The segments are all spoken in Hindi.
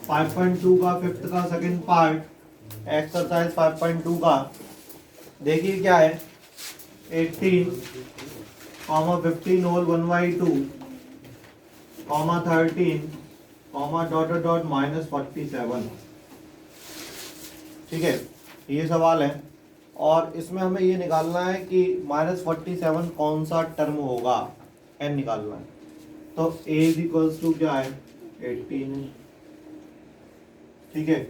5.2 का फिफ्थ का सेकंड पार्ट एक्सरसाइज 5.2 का देखिए क्या है 18 comma 15 whole 1/2 comma 13 comma dot dot -47। ठीक है, ये सवाल है और इसमें हमें ये निकालना है कि -47 कौन सा टर्म होगा, n निकालना है। तो a इज इक्वल्स टू क्या है 18 है। ठीक है,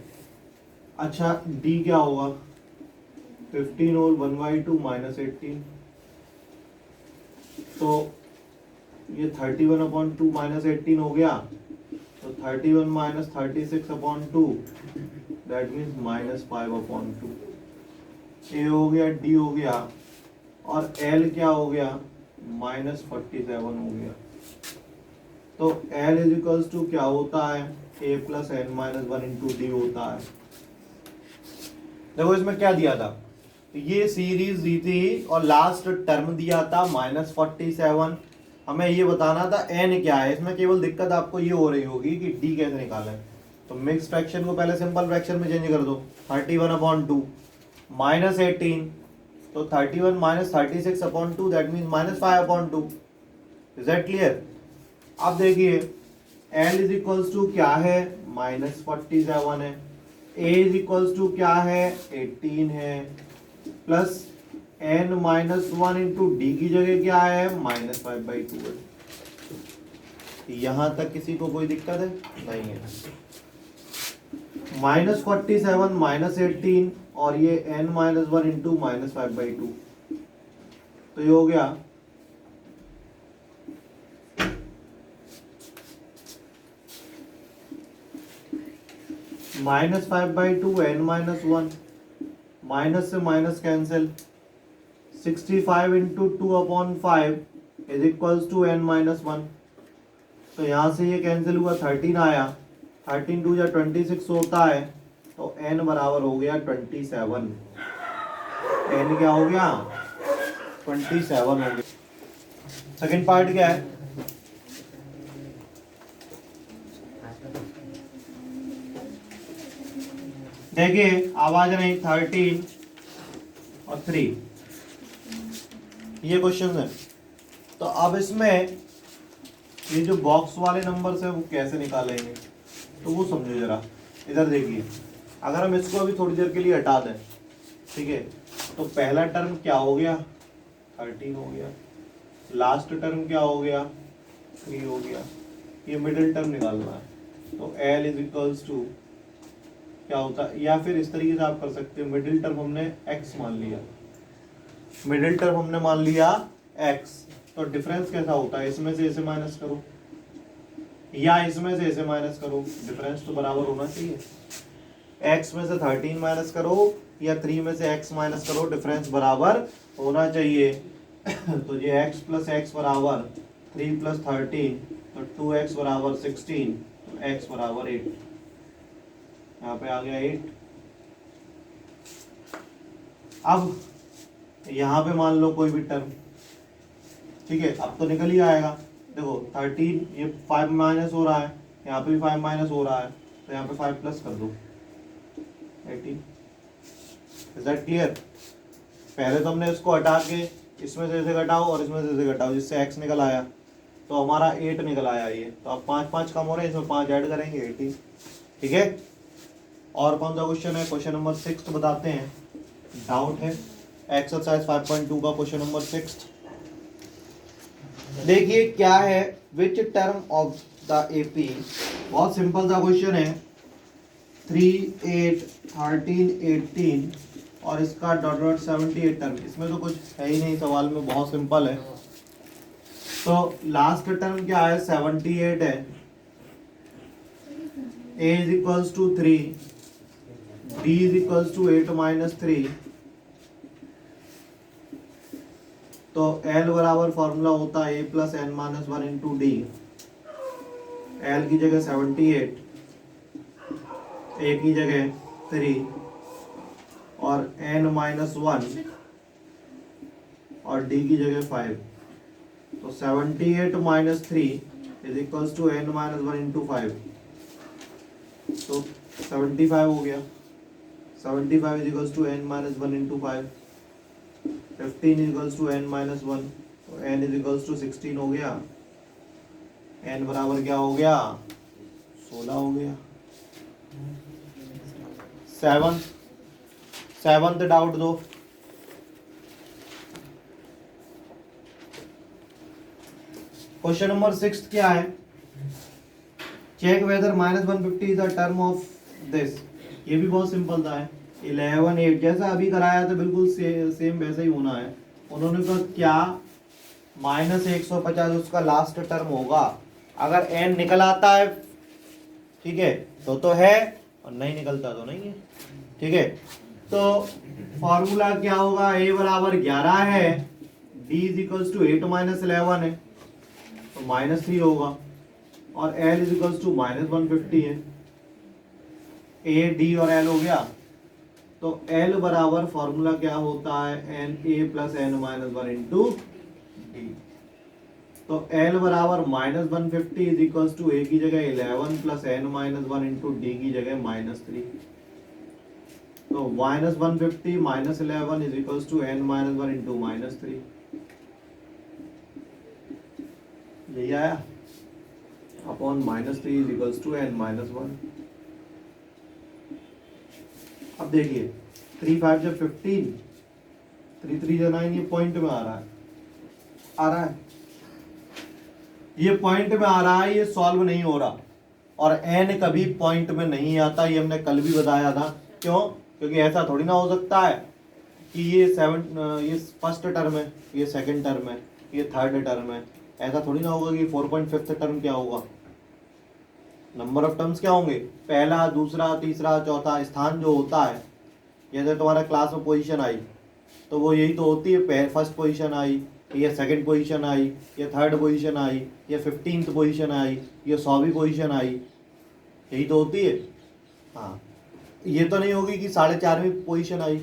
अच्छा d क्या होगा 15 होल 1/2 -18। तो ये 31/2 -18 हो गया, तो 31 - 36/2 दैट मीन्स -5/2। ए हो गया, डी हो गया और एल क्या हो गया -47 हो गया। तो एल इज इक्वल्स टू क्या होता है a plus n minus 1 into d होता है। देखो इसमें क्या दिया था, ये सीरीज दी थी और लास्ट टर्म दिया था -47। हमें ये बताना था एन क्या है। इसमें केवल दिक्कत आपको ये हो रही होगी कि डी कैसे निकालें। तो मिक्स फ्रैक्शन को पहले सिंपल फ्रैक्शन में चेंज कर दो। 31/2 -18, तो 31 - 36/2 that means -5/2। Is that clear? अब देखिए एल इज इक्वल्स टू क्या है -47 है, ए इज इक्वल्स टू क्या है 18 है, प्लस n-1 इंटू डी की जगह क्या है -5/2 है। यहां तक किसी को कोई दिक्कत है? नहीं है। -47 -18 और ये n-1 इंटू -5/2, तो ये हो गया -5/2 n-1, माइनस से minus cancel, 65 into 2/5 is equals to n-1। तो यहाँ से ये कैंसिल हुआ, 13 आया, 13 2 या 26 होता है, तो n बराबर हो गया 27। n क्या हो गया 27 हो गया। सेकंड पार्ट क्या है, देखिए आवाज नहीं, 13 और 3 ये क्वेश्चन है। तो अब इसमें ये जो बॉक्स वाले नंबर्स है वो कैसे निकालेंगे, तो वो समझो जरा। इधर देखिए, अगर हम इसको अभी थोड़ी देर के लिए हटा दें, ठीक है, तो पहला टर्म क्या हो गया 13 हो गया, लास्ट टर्म क्या हो गया 3 हो गया, ये मिडिल टर्म निकालना है। तो L इज इक्वल्स टू क्या होता है, या फिर इस तरीके से आप कर सकते हो, मिडिल टर्म हमने x मान लिया, मिडिल टर्म हमने मान लिया x, तो डिफरेंस कैसा होता है, इसमें से इसे माइनस करो या इसमें से इसे माइनस करो, डिफरेंस तो बराबर होना चाहिए। x में से 13 माइनस करो या 3 में से x माइनस करो, डिफरेंस बराबर होना चाहिए। तो ये x प्लस एक्स बराबर 3 प्लस 13, तो 2x बराबर 16, तो x बराबर 8, यहाँ पे आ गया 8। अब यहाँ पे मान लो कोई भी टर्म, ठीक है, अब तो निकल ही आएगा। देखो 13 ये 5 माइनस हो रहा है, यहाँ पे भी 5 माइनस हो रहा है, तो यहाँ पे 5 प्लस कर दो 18। Is that clear? पहले तो हमने इसको हटा के इसमें से इसे घटाओ और इसमें से इसे घटाओ, जिससे x निकल आया, तो हमारा 8 निकल आया ये। तो अब 5 5 कम हो रहे हैं, इसमें 5 ऐड करेंगे 18। ठीक है, और कौन सा क्वेश्चन है, क्वेश्चन नंबर 6 बताते हैं। डाउट है एक्सरसाइज 5.2 का क्वेश्चन नंबर 6। देखिए क्या है, which term of the AP, बहुत सिंपल सा क्वेश्चन है, 3 8 13 18 और इसका डॉट डॉट 78 टर्म। इसमें तो कुछ है ही नहीं, सवाल में बहुत सिंपल है। तो लास्ट टर्म क्या है 78 है, a is equals to 3, d is equals to 8 minus 3। तो L बराबर फॉर्मूला होता है a plus n minus 1 into D. L की जगह 78, a की जगह 3 और n माइनस 1 और d की जगह 5। तो 78 minus 3 is equals to n minus 1 into 5। तो 75 हो गया, 75 is equals to n minus one into 5, 15 is equals to n minus one, तो n इज इक्वल्स टू 16 हो गया, n बराबर क्या हो गया 16 हो गया। सेवंथ डाउट दो। क्वेश्चन नंबर 6 क्या है, check whether -150 is the term of this. ये भी बहुत सिंपल था, 11 8 जैसा अभी कराया था बिल्कुल सेम वैसा ही होना है। उन्होंने कहा क्या -150 उसका लास्ट टर्म होगा, अगर n निकल आता है ठीक है तो है, और नहीं निकलता तो नहीं है। ठीक है, तो फॉर्मूला क्या होगा, a बराबर 11 है, d is equals to 8 minus 11 है तो -3 होगा, और l इज इक्वल्स टू -150 है। a d और l हो गया, तो l बराबर फॉर्मूला क्या होता है n a plus n minus one into d. तो l बराबर -150 इज इक्वल्स टू ए की जगह 11 plus n minus one into d की जगह -3। तो -150 minus 11 is equals to n minus one into -3। यही आया, upon -3 is equals to n minus one. अब देखिए 3 5 जब 15, 3 3 जो 9, ये पॉइंट में आ रहा है, ये पॉइंट में आ रहा है, ये सॉल्व नहीं हो रहा। और n कभी पॉइंट में नहीं आता, ये हमने कल भी बताया था। क्यों? क्योंकि ऐसा थोड़ी ना हो सकता है कि ये फर्स्ट टर्म है, ये सेकंड टर्म है, ये थर्ड टर्म है। ऐसा थोड़ी ना होगा कि 4.5 टर्म क्या होगा, नंबर ऑफ टर्म्स क्या होंगे, पहला दूसरा तीसरा चौथा स्थान जो होता है। जैसे तुम्हारा क्लास में पोजीशन आई तो वो यही तो होती है, फर्स्ट पोजीशन आई, ये सेकंड पोजीशन आई, ये थर्ड पोजीशन आई, ये 15th पोजीशन आई, ये 100वीं पोजीशन आई, यही तो होती है। हाँ, ये तो नहीं होगी कि 4.5वीं पोजीशन आई,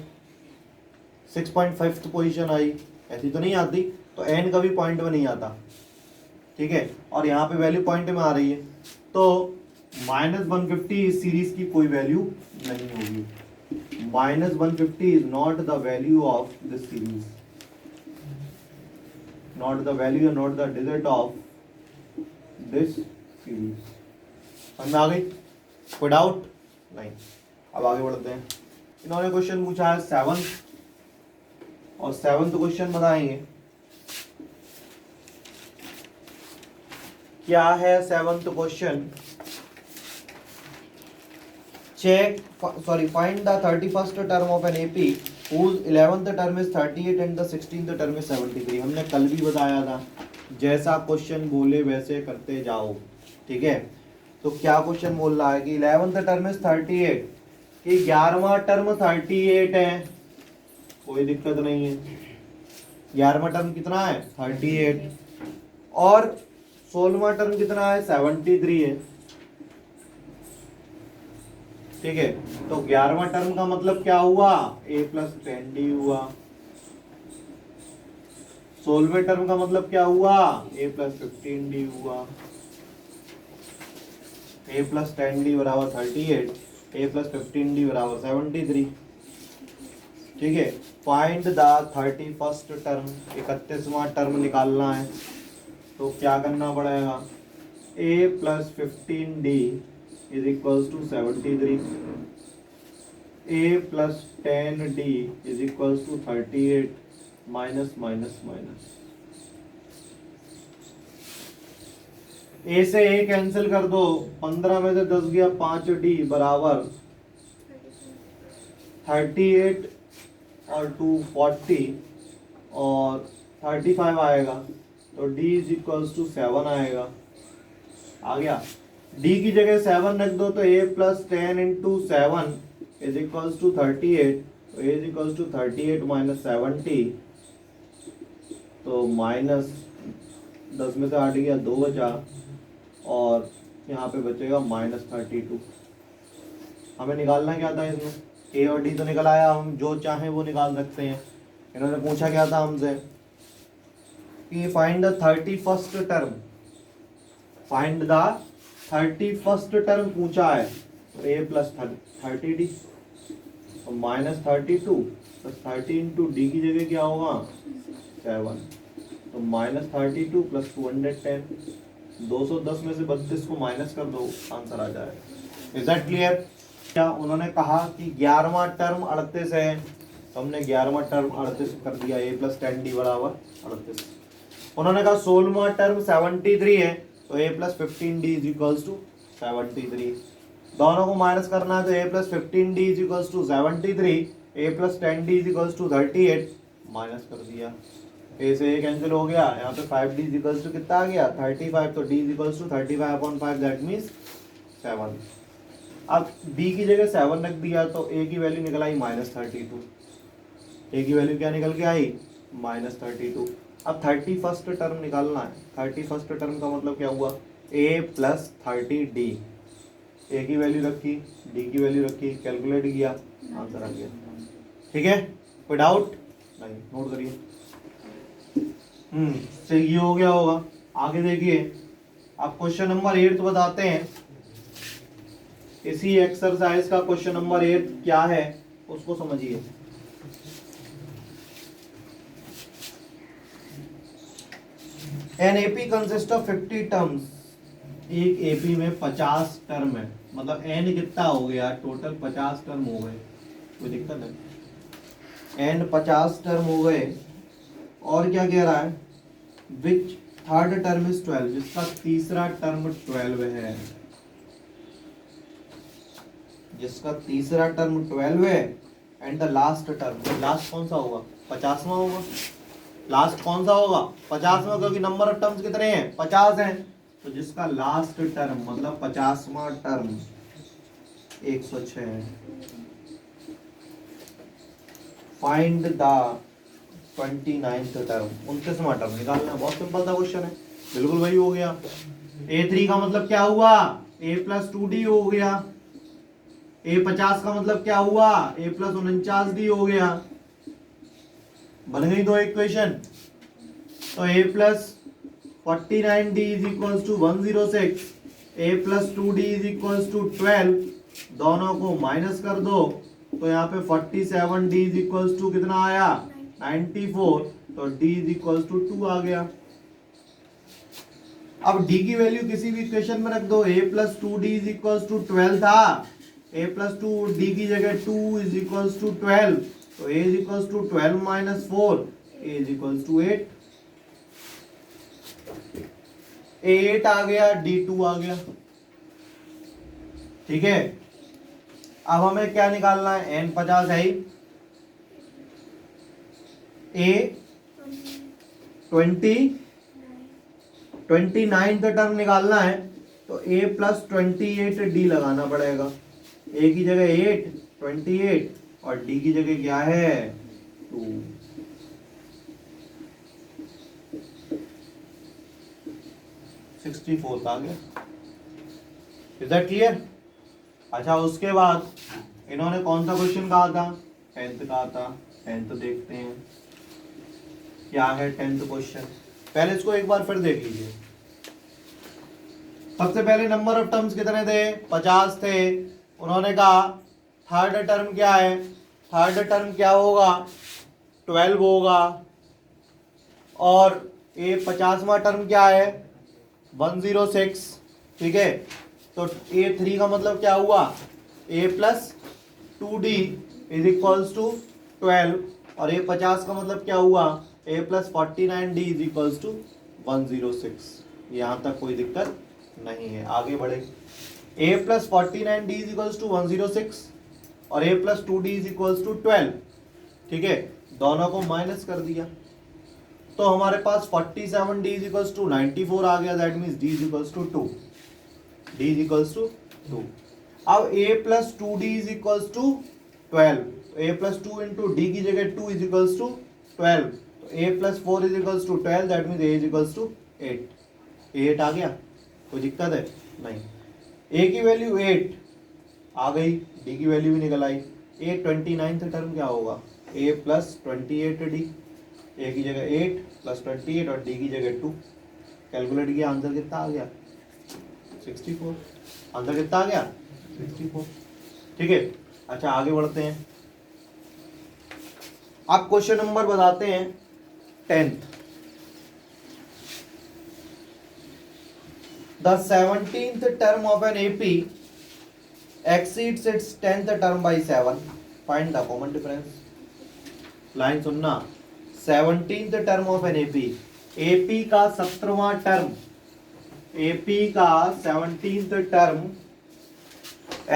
6.5th पोजीशन आई, ऐसी तो नहीं आती। तो n कभी पॉइंट में नहीं आता, ठीक है। और यहाँ पे वैल्यू पॉइंट में आ रही है, तो -150 इस सीरीज की कोई वैल्यू नहीं होगी। -150 is not the value of this series, not the value, not the digit of this series. समझ में आ गई? कोई डाउट नहीं? अब आगे बढ़ते हैं। इन्होंने क्वेश्चन पूछा है 7th, और 7th क्वेश्चन बताएंगे क्या है। 7th question, find the 31st term of an AP whose 11th term is 38 and the 16th term is 73। हमने कल भी बताया था, जैसा क्वेश्चन बोले वैसे करते जाओ, ठीक है। तो क्या क्वेश्चन बोल रहा है कि 11th टर्म इज 38, कि 11वां टर्म 38 है, कोई दिक्कत नहीं है। 11वां टर्म कितना है 38, और 16वां टर्म कितना है 73 है, ठीक है। तो 11वां टर्म का मतलब क्या हुआ, a प्लस 10d हुआ। 16वें टर्म का मतलब क्या हुआ, a प्लस 15d हुआ। a प्लस 10d बराबर 38, a प्लस 15d बराबर 73, ठीक है। फाइंड द 31st टर्म, 31वां टर्म निकालना है, तो क्या करना पड़ेगा, a plus 15d is equals to 73, a plus 10d is equals to 38, minus minus minus, a से a कैंसिल कर दो, 15 में से 10 गया 5d बराबर 38 और 2 40 और 35 आएगा, तो d इज इक्वल्स टू 7 आएगा। आ गया, d की जगह 7 रख दो, तो a plus 10 into 7 is equals to 38, तो a is equals to 38 minus 70, तो माइनस 10 में से 8 गया 2 बचा, और यहाँ पे बचेगा -32। हमें निकालना क्या था इसमें, a और d तो निकल आया, हम जो चाहें वो निकाल सकते हैं। इन्होंने पूछा क्या था हमसे कि find the 31st term, find the 31st term पूछा है, तो ए प्लस 30d, तो -32 प्लस 30 इंटू डी की जगह क्या होगा 7, तो -32 प्लस 210, 210 में से 32 को माइनस कर दो, आंसर आ जाएगा। Is that clear? क्या उन्होंने कहा कि 11वां टर्म 38 है, तो हमने 11वां टर्म 38 कर दिया, a प्लस 10d बराबर 38। उन्होंने कहा 16वां टर्म 73 है, तो a plus 15d is equals to 73। दोनों को माइनस करना है, तो a plus 15d is equals to 73, a plus 10d is equals to 38, minus कर दिया, a से a कैंसिल हो गया, यहाँ पे 5d इज इक्वल्स टू कितना आ गया 35, तो d is equals to 35/5, that means 7। अब b की जगह 7 रख दिया, तो a की वैल्यू निकल आई -32, a की वैल्यू क्या निकल के आई -32। अब 31st टर्म निकालना है, 31st टर्म का मतलब क्या हुआ a प्लस 30d, a की वैल्यू रखी, d की वैल्यू रखी, कैलकुलेट किया, आंसर आ गया। ठीक है, कोई डाउट नहीं, नोट करिए। से ये हो गया होगा। आगे देखिए, अब क्वेश्चन नंबर 8 बताते हैं। इसी एक्सरसाइज का क्वेश्चन नंबर 8 क्या है उसको समझिए। An AP consist of 50 terms, एक एपी में 50 टर्म है, मतलब एन कितना हो गया टोटल 50 टर्म हो गए, कोई दिक्कत है, एन 50 टर्म हो गए। और क्या कह रहा है, विच थर्ड टर्म इज 12, जिसका तीसरा टर्म 12 है, जिसका तीसरा टर्म 12 है, and the last term, last कौन सा होगा 50वां होगा, लास्ट कौन सा होगा 50वां, क्योंकि नंबर ऑफ टर्म्स कितने हैं 50 हैं, तो जिसका लास्ट टर्म मतलब 50वां टर्म 106 है। फाइंड द 29th टर्म, 29वां टर्म निकालना है, बहुत सिंपल सा क्वेश्चन है, बिल्कुल वही हो गया। a3 का मतलब क्या हुआ a प्लस 2d हो गया, a50 का मतलब क्या हुआ a प्लस 49d हो गया, बन गई दो इक्वेशन। तो a plus 49d is equals to 106, a plus 2d is equals to 12, दोनों को माइनस कर दो, तो यहाँ पे 47d इज इक्वल्स टू कितना आया 94, तो d इज इक्वल्स टू 2 आ गया। अब d की वैल्यू किसी भी इक्वेशन में रख दो, a plus 2d is equals to 12 था, a प्लस 2d की जगह 2 इज इक्वल्स टू 12, तो a is equals to 12 minus 4, a is equals to 8, a8 आ गया, d2 आ गया। ठीक है, अब हमें क्या निकालना है, n 50 है ही, a 29th टर्म निकालना है, तो a प्लस 28d लगाना पड़ेगा, a की जगह 8 28 और d की जगह क्या है 2। 64 आ गया। Is that clear? अच्छा, उसके बाद इन्होंने कौन सा क्वेश्चन कहा था 10th कहा था, 10th देखते हैं क्या है 10th क्वेश्चन। पहले इसको एक बार फिर देख लीजिए। सबसे पहले नंबर ऑफ टर्म्स कितने थे 50 थे, उन्होंने कहा थर्ड टर्म क्या है, थर्ड टर्म क्या होगा 12 होगा, और ये 50वां टर्म क्या है 106। ठीक है, तो a3 का मतलब क्या हुआ a plus 2d is equals to 12, और a50 का मतलब क्या हुआ a plus 49d is equals to 106। यहाँ तक कोई दिक्कत नहीं है, आगे बढ़े। a plus 49d is equals to 106 और a plus 2d is equals to 12। ठीक है, दोनों को माइनस कर दिया, तो हमारे पास 47d इज इक्वल्स टू 94 आ गया, that means d is equals to 2, d is equals to 2। अब a plus 2d is equals to 12, तो a प्लस 2 इंटू d की जगह 2 इज इक्वल्स टू 12, तो a plus 4 is equals to 12, that means a is equals to 8। 8 आ गया, कोई दिक्कत है नहीं। a की वैल्यू 8 आ गई, d की वैल्यू भी निकल आई। a 29th टर्म क्या होगा a प्लस 28d, a की जगह 8 प्लस 28 और d की जगह 2, कैलकुलेट किया, आंसर कितना आ गया 64। आंसर कितना आ गया 64। ठीक है, अच्छा आगे बढ़ते हैं। आप क्वेश्चन नंबर बताते हैं 10th। The 17th term of an AP exceeds its 10th term by 7. Find the common difference. Line सुनना, 17th term of an AP, AP का 17वां टर्म, AP का 17th term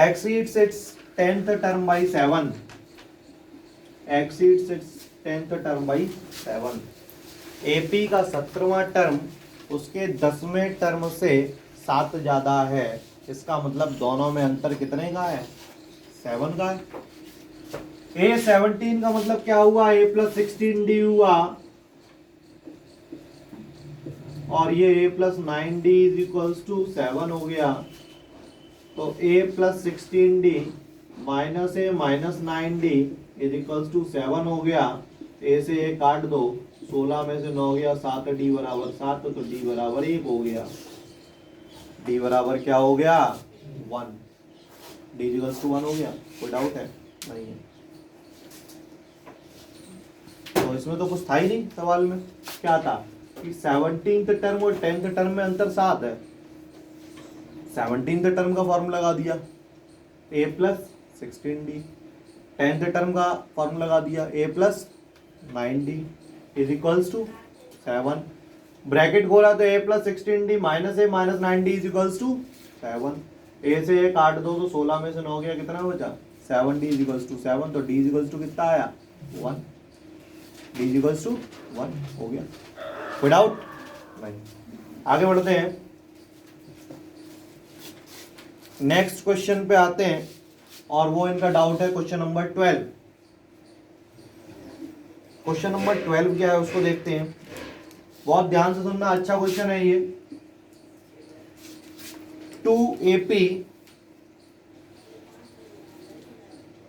exceeds its 10th term by 7, exceeds its 10th term by 7। AP का 17वां टर्म उसके 10वें टर्म से 7 ज्यादा है, इसका मतलब दोनों में अंतर कितने का है? 7 का है। A17 का मतलब क्या हुआ? A प्लस 16D हुआ, और ये A plus 9D is equals to 7 हो गया। तो A plus 16D minus A minus 9D is equals to 7 हो गया। A से A काट दो, 16 में से 9 गया 7, D बराबर 7, तो D बराबर 1 हो गया। D बराबर क्या हो गया? 1। D इक्वल्स टू 1 हो गया। कोई डाउट है? नहीं है। तो इसमें तो कुछ था ही नहीं सवाल में। क्या था कि 17th टर्म और 10th टर्म में अंतर 7 है। 17th टर्म का फॉर्मूला लगा दिया A plus 16D, 10th term का फॉर्मूला लगा दिया A plus 9D is equals to 7। Bracket खोला तो A plus 16D minus A minus 9D is equals to 7। A से A काट दो तो 16 में से 9 गया, कितना बचा? 7D is equals to 7। तो D इज इक्वल्स टू कितना आया? 1। D इज इक्वल्स टू 1 हो गया। कोई डाउट नहीं? आगे बढ़ते हैं, नेक्स्ट क्वेश्चन पे आते हैं, और वो इनका डाउट है क्वेश्चन नंबर 12। क्वेश्चन नंबर 12 क्या है उसको देखते हैं। बहुत ध्यान से सुनना, अच्छा क्वेश्चन है ये। 2AP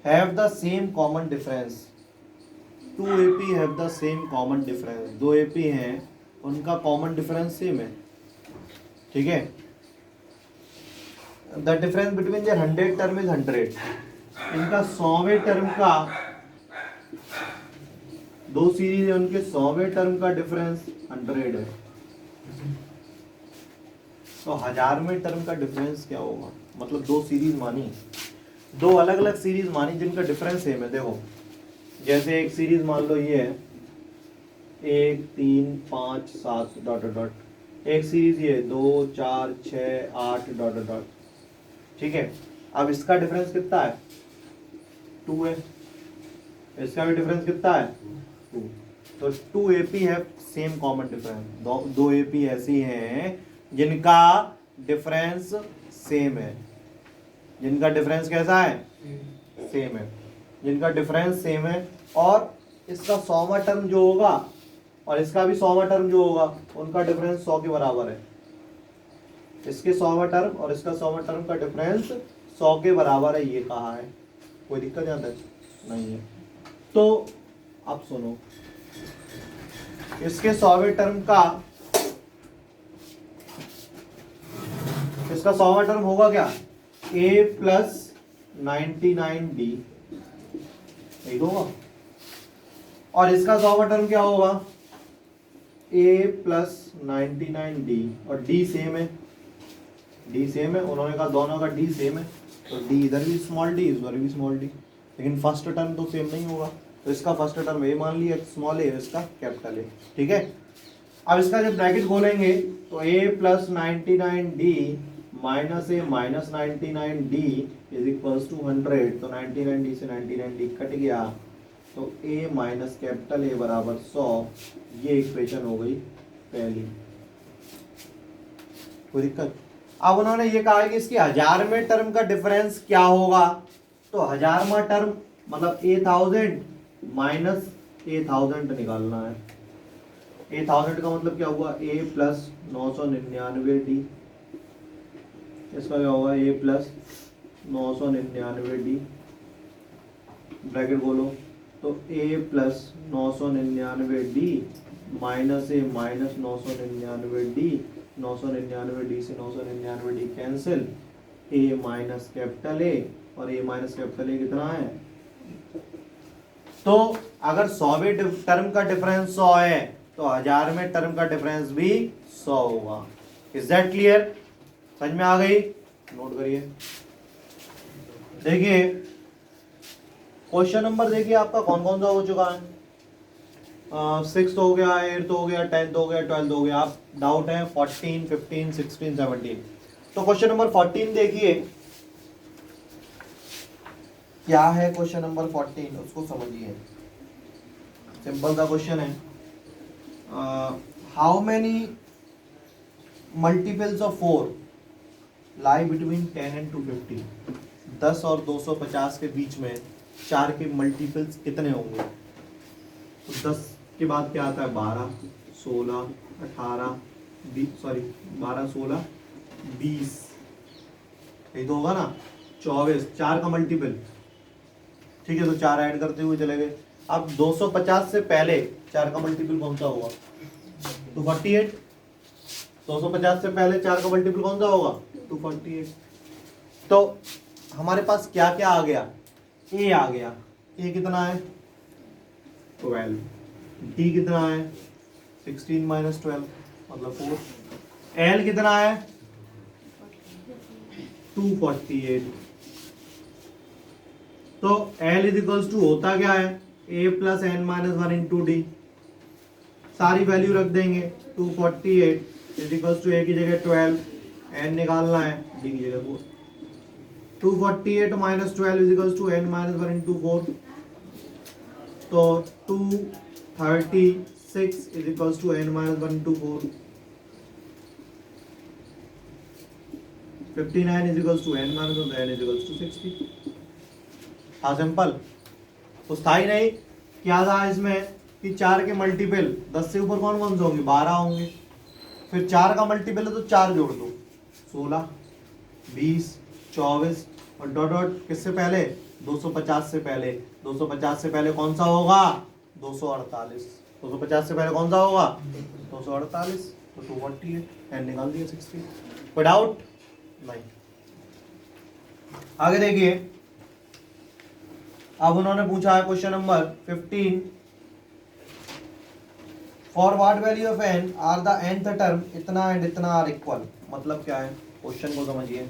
have the same common difference। 2AP have the same common difference। 2 AP हैं, उनका कॉमन डिफरेंस सेम है। ठीक है, the difference between their 100 term is 100। इनका 100वें टर्म का, 2 सीरीज है, उनके 100वें टर्म का डिफरेंस 100 है। तो 1000वें टर्म का डिफरेंस क्या होगा? मतलब 2 सीरीज मानी, 2 अलग अलग सीरीज मानी जिनका डिफरेंस सेम है। देखो, जैसे एक सीरीज मान लो ये है 1 3 5 7 डॉट डॉट, एक सीरीज ये 2 4 6 8 डॉट डॉट। ठीक है, अब इसका डिफरेंस कितना है? 2 है। इसका भी डिफरेंस कितना है? 2। तो 2AP है सेम कॉमन डिफरेंस। 2 AP ऐसी हैं जिनका डिफरेंस सेम है। जिनका डिफरेंस कैसा है? सेम है। जिनका डिफरेंस सेम है, और इसका 100वां टर्म जो होगा और इसका भी 100वां टर्म जो होगा, उनका डिफरेंस 100 के बराबर है। इसके 100वां टर्म और इसका 100वां टर्म का डिफरेंस 100 के बराबर है, ये कहा है। कोई दिक्कत यहाँ तक नहीं है। तो अब सुनो, इसके 100वें टर्म का, इसका 100वां टर्म होगा क्या? A प्लस 99D ठीक होगा, और इसका 100वां टर्म क्या होगा? A प्लस 99D, और D सेम है। D सेम है, उन्होंने कहा दोनों का D सेम है, तो D इधर भी स्मॉल d इधर भी स्मॉल d, लेकिन फर्स्ट टर्म तो सेम नहीं होगा। तो इसका फर्स्ट टर्म A मान लिया स्मॉल a, इसका कैपिटल A। ठीक है, अब इसका जब ब्रैकेट खोलेंगे तो A plus 99D minus A minus 99D is equals to 100। तो 99D से 99D कट गया, तो A माइनस कैपिटल A बराबर 100। ये इक्वेशन हो गई पहली। कोई दिक्कत? अब उन्होंने ये कहा कि इसकी 1000वें टर्म का डिफरेंस क्या होगा। तो 1000वां टर्म मतलब 1000 माइनस 1000 निकालना है। 1000 का मतलब क्या हुआ? A plus 999D। इसका क्या होगा? A plus 999D। ब्रैकेट बोलो, तो A plus 999D minus A minus 999D, 999D से 999D cancel, A minus capital A, और ए माइनस कैपिटल ए कितना है। तो अगर 100 में टर्म का डिफरेंस 100 है तो 1000 में टर्म का डिफरेंस भी 100 होगा। Is that clear? समझ में आ गई? नोट करिए। देखिए क्वेश्चन नंबर देखिए आपका कौन कौन सा हो चुका है। 6th हो गया, 8th हो गया, 10th हो गया, 12th हो गया। आप डाउट है 14, 15, 16, 17। तो क्वेश्चन नंबर 14 देखिए क्या है। क्वेश्चन नंबर 14 उसको समझिए, सिंपल सा क्वेश्चन है। How many multiples of 4 lie between 10 and 250। 10 और 250 के बीच में 4 के मल्टीपल्स कितने होंगे। तो 10 के बाद क्या आता है 12, 16, 18, 20, सॉरी 12, 16, 20, यही तो होगा ना। 24 4 का मल्टीपल, ठीक है। तो 4 ऐड करते हुए चले गए। अब 250 से पहले 4 का मल्टीपल कौन सा होगा। 248। 250 से पहले 4 का मल्टीपल कौन सा होगा 248। तो हमारे पास क्या क्या आ गया, ए आ गया। ए कितना है 12। डी कितना है 16 माइनस 12 मतलब 4। एल कितना है 248। तो एल इज इक्वल्स टू होता क्या है a plus n minus 1 into d. सारी वैल्यू रख देंगे। 248 इज इक्वल्स टू ए की जगह 12, एन निकालना है, डी की जगह 4। 248 minus 12 is equals to n minus 1 into 4। तो 236 is equals to n minus 1 into 4। 59 is equals to n minus 1, n is equals to 60। हाँ सिंपल, कुछ था ही नहीं। क्या था इसमें कि 4 के मल्टीपल 10 से ऊपर कौन कौन से होंगे 12 होंगे। फिर 4 का मल्टीपल है तो 4 जोड़ दो 16, 20, 24 और डॉट डॉट किससे पहले 250 से पहले। 250 से पहले कौन सा होगा 248। 250 से पहले कौन सा होगा 248। तो 248 एंड निकाल दिया 60। कोई डाउट नहीं। आगे देखिए, अब उन्होंने पूछा है question number 15 for what value of n are the nth term इतना एंड इतना आर इक्वल। मतलब क्या है, क्वेश्चन को समझिए।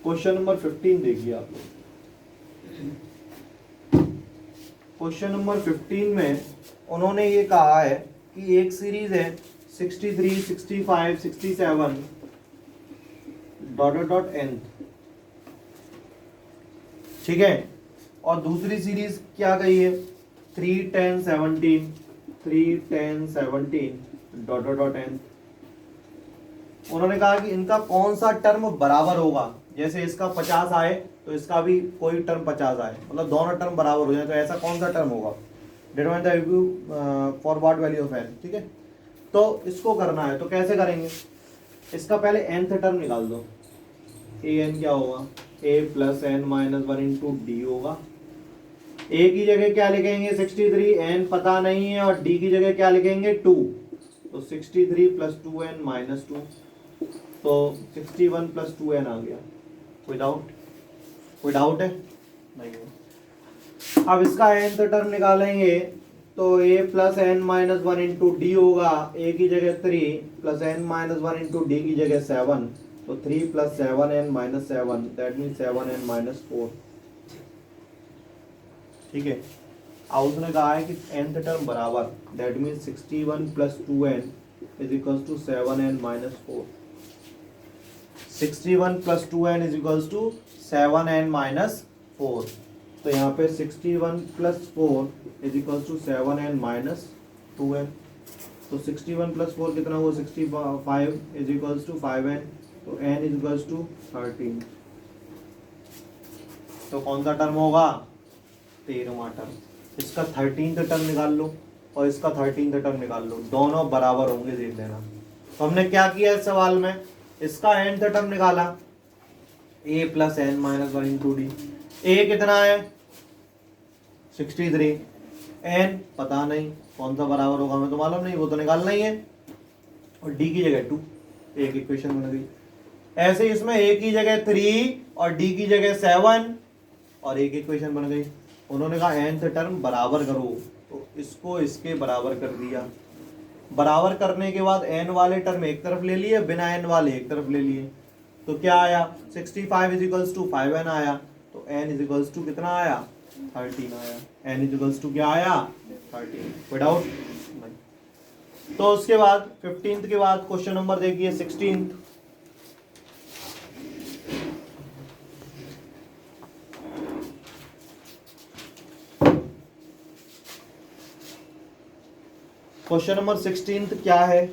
क्वेश्चन नंबर 15 देखिए आप लोग। क्वेश्चन नंबर 15 में उन्होंने ये कहा है कि एक सीरीज है 63, 65, 67 डॉट डॉट एन, ठीक है। और दूसरी सीरीज क्या कही है 3, 10, 17, 3, 10, 17 डॉट डॉट एन। उन्होंने कहा कि इनका कौन सा टर्म बराबर होगा। जैसे इसका 50 आए तो इसका भी कोई टर्म 50 आए, मतलब दोनों टर्म बराबर हो जाए, तो ऐसा कौन सा टर्म होगा। Determine the value for what value of n, ठीक है। तो इसको करना है तो कैसे करेंगे। इसका पहले nth टर्म निकाल दो। ए एन क्या होगा a plus n minus 1 into d होगा। ए की जगह क्या लिखेंगे 63, एन पता नहीं है, और डी की जगह क्या लिखेंगे 2। तो 63 प्लस 2n माइनस 2, तो 61 प्लस 2n आ गया। कोई डाउट है नहीं है। अब इसका nth टर्म निकालेंगे तो a plus n minus 1 into d होगा। a की जगह 3 plus n minus 1 into d की जगह 7, तो 3 plus 7n minus 7 that mean 7n minus 4, ठीक है। अब उसने कहा है कि nth टर्म बराबर that mean 61 plus 2n is equals to 7n minus 4। 61 plus 2n is equals to 7n minus 4। तो यहाँ पे 61 plus 4 is equals to 7n minus 2n। तो 61 प्लस 4 कितना हुआ 65 इज इक्वल्स टू 5n, तो n इज इक्वल्स टू 13। तो कौन सा टर्म होगा 13वां टर्म। इसका 13th टर्म निकाल लो और इसका 13th टर्म निकाल लो, दोनों बराबर होंगे देख लेना। तो हमने क्या किया इस सवाल में, इसका nth टर्म निकाला a plus n minus 1 into d. A कितना है 63, एन पता नहीं कौन सा बराबर होगा हमें तो मालूम नहीं, वो तो निकालना ही है। और डी की जगह 2 एक इक्वेशन बन गई। ऐसे इसमें a की जगह 3 और d की जगह 7 और एक इक्वेशन बन गई। उन्होंने कहा nth टर्म बराबर करो, तो इसको इसके बराबर कर दिया। बराबर करने के बाद n वाले टर्म एक तरफ ले लिए, बिना n वाले एक तरफ ले लिए, तो क्या आया 65 इज इक्वल्स टू 5n आया, तो n इज इक्वल्स टू कितना आया 13 आया। n इज इक्वल्स टू क्या आया 13 विदाउट। तो उसके बाद 15th के बाद क्वेश्चन नंबर देखिए 16th। क्वेश्चन नंबर 16th क्या है,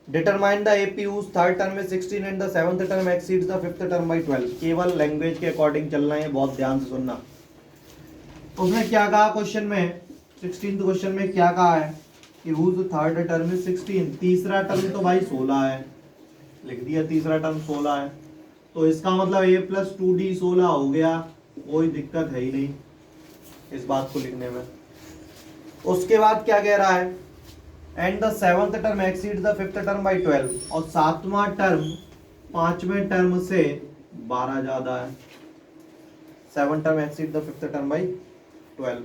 determine the AP whose third term में 16 and the seventh term exceeds the fifth term by 12। केवल लैंग्वेज के अकॉर्डिंग चलना है, बहुत ध्यान से सुनना। उसने क्या कहा क्वेश्चन में, 16th क्वेश्चन में क्या कहा है कि whose थर्ड टर्म में 16, तीसरा टर्म तो भाई 16 है, लिख दिया तीसरा टर्म 16 है, तो इसका मतलब a प्लस 2d 16 हो गया, कोई दिक्कत है ही नहीं इस बात को लिखने में। उसके बाद क्या कह रहा है, and the seventh term exceed the fifth term by 12, और सातवां टर्म पांचवें टर्म से 12 ज्यादा है। Seven term exceed the fifth term by 12,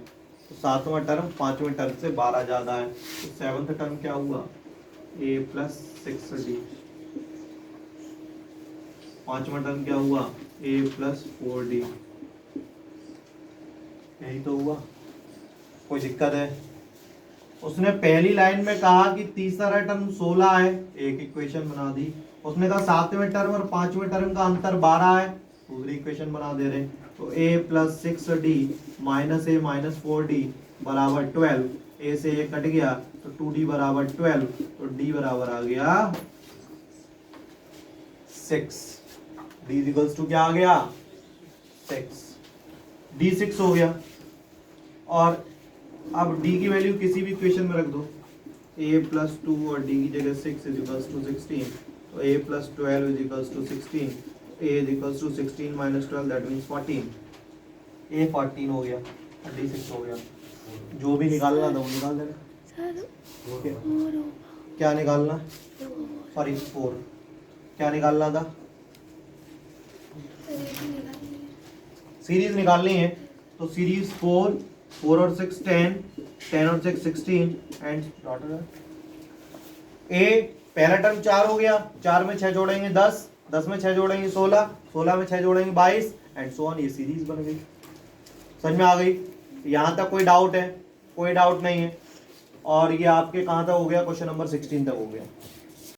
तो सातवां टर्म पांचवें टर्म से 12 ज्यादा है, तो सेवंथ टर्म क्या हुआ a प्लस 6d, पांचवा टर्म क्या हुआ a प्लस 4d, यही तो हुआ, कोई दिक्कत है। उसने पहली लाइन में कहा कि तीसरा टर्म 16 है, एक इक्वेशन बना दी। उसने कहा सातवें टर्म और पांचवें टर्म का अंतर 12 है, दूसरी इक्वेशन बना दे रहे। तो a plus 6d minus a minus 4d बराबर 12, a से a कट गया तो 2d बराबर 12, तो d बराबर आ गया 6, d इक्वल्स टू क्या आ गया 6, d 6 हो गया। और अब d की वैल्यू किसी भी इक्वेशन में रख दो, a प्लस 2 और d की जगह 6 इज इक्वल्स टू 16, तो a plus 12 is equals to 16, a is equals to 16 minus 12 that means 14, a 14 हो गया और d 6 हो गया। जो भी निकालना था वो निकाल देना। ओके, क्या निकालना, सॉरी 4, क्या निकालना था, सीरीज निकालनी है, तो सीरीज 4 और 6 10, 10 और 6 16 एंड ए पहला टर्म 4 हो गया, 4 में 6 जोड़ेंगे 10, 10 में 6 जोड़ेंगे 16, 16 में 6 जोड़ेंगे 22 एंड सो ऑन, ये सीरीज बन गई। समझ में आ गई, यहाँ तक कोई डाउट है, कोई डाउट नहीं है। और ये आपके कहाँ तक हो गया, क्वेश्चन नंबर 16 तक हो गया।